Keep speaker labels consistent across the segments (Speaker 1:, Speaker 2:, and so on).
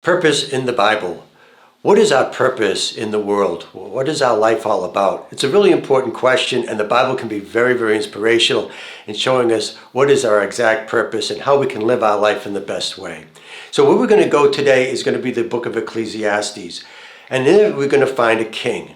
Speaker 1: Purpose in the Bible. What is our purpose in the world? What is our life all about? It's a really important question, and the Bible can be very, very inspirational in showing us what is our exact purpose and how we can live our life in the best way. So where we're going to go today is going to be the book of Ecclesiastes. And then we're going to find a king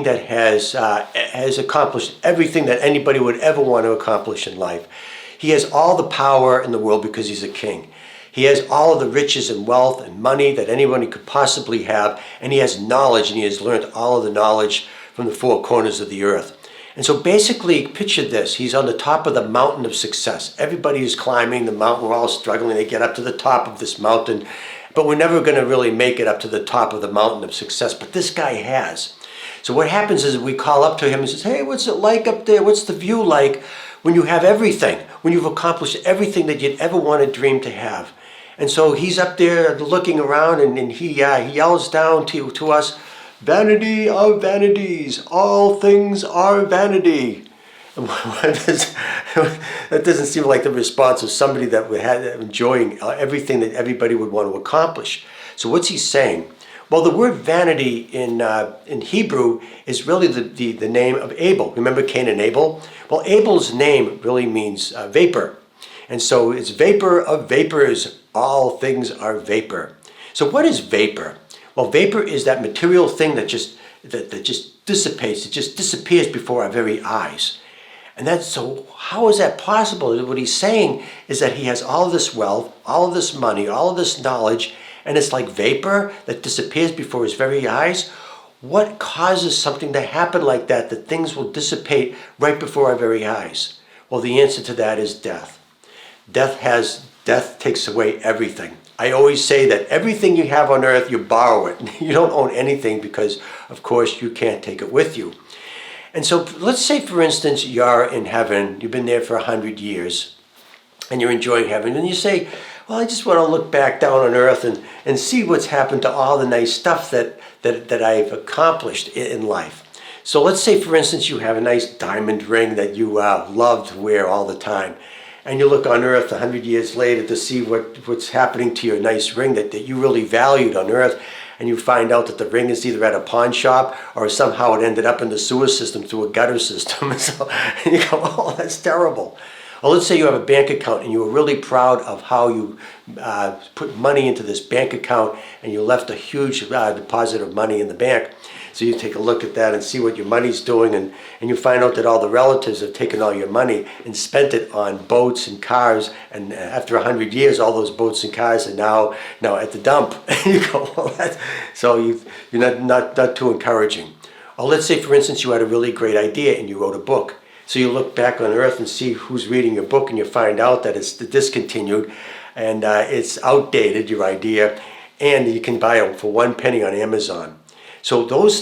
Speaker 1: that has accomplished everything that anybody would ever want to accomplish in life. He has all the power in the world because he's a king. He has all of the riches and wealth and money that anybody could possibly have, and he has knowledge, and he has learned all of the knowledge from the four corners of the earth. And so basically, picture this. He's on the top of the mountain of success. Everybody is climbing the mountain. We're all struggling. They get up to the top of this mountain, but we're never going to really make it up to the top of the mountain of success. But this guy has. So what happens is we call up to him and says, hey, what's it like up there? What's the view like when you have everything, when you've accomplished everything that you'd ever want to dream to have? And so he's up there looking around, and he yells down to us, vanity of vanities, all things are vanity. That doesn't seem like the response of somebody that would have enjoying everything that everybody would want to accomplish. So what's he saying? Well, the word vanity in Hebrew is really the name of Abel. Remember Cain and Abel? Well, Abel's name really means vapor. And so it's vapor of vapors. All things are vapor. So what is vapor? Well, vapor is that material thing that just dissipates. It just disappears before our very eyes. And so how is that possible? What he's saying is that he has all of this wealth, all of this money, all of this knowledge, and it's like vapor that disappears before his very eyes. What causes something to happen like that things will dissipate right before our very eyes? Well, the answer to that is death. Death takes away everything. I always say that everything you have on earth, you borrow it. You don't own anything because, of course, you can't take it with you. And so let's say, for instance, you're in heaven. You've been there for 100 years, and you're enjoying heaven. And you say, well, I just want to look back down on earth and see what's happened to all the nice stuff that I've accomplished in life. So let's say, for instance, you have a nice diamond ring that you love to wear all the time. And you look on earth 100 years later to see what's happening to your nice ring that you really valued on earth, and you find out that the ring is either at a pawn shop or somehow it ended up in the sewer system through a gutter system. And you go, oh, that's terrible. Or let's say you have a bank account and you were really proud of how you put money into this bank account, and you left a huge deposit of money in the bank. So you take a look at that and see what your money's doing, and you find out that all the relatives have taken all your money and spent it on boats and cars, and after 100 years, all those boats and cars are now at the dump. And you go, well, so you're not too encouraging. Or let's say, for instance, you had a really great idea and you wrote a book. So you look back on earth and see who's reading your book, and you find out that it's discontinued and it's outdated, your idea, and you can buy it for 1 penny on Amazon. So that's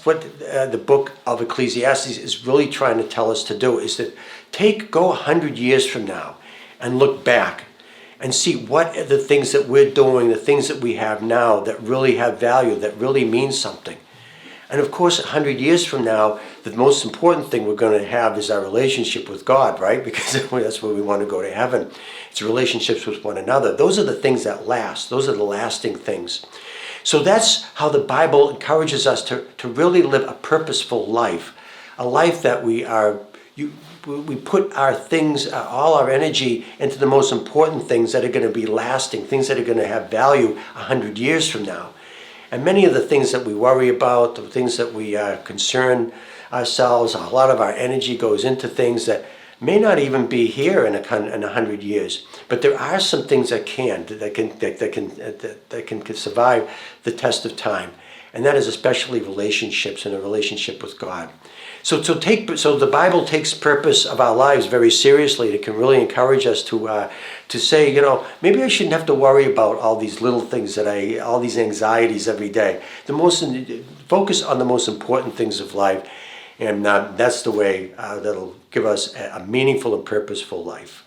Speaker 1: what the book of Ecclesiastes is really trying to tell us to do, is that go 100 years from now and look back and see what are the things that we're doing, the things that we have now that really have value, that really mean something. And of course, 100 years from now, the most important thing we're going to have is our relationship with God, right? Because that's where we want to go to heaven. It's relationships with one another. Those are the things that last. Those are the lasting things. So that's how the Bible encourages us to really live a purposeful life, a life that we put our things, all our energy into the most important things that are going to be lasting, things that are going to have value 100 years from now. And many of the things that we worry about, the things that we concern ourselves, a lot of our energy goes into things that may not even be here in 100 years. But there are some things that can survive the test of time, and that is especially relationships and a relationship with God. So the Bible takes purpose of our lives very seriously. It can really encourage us to say, maybe I shouldn't have to worry about all these little things all these anxieties every day. Focus on the most important things of life, and that's the way that'll give us a meaningful and purposeful life.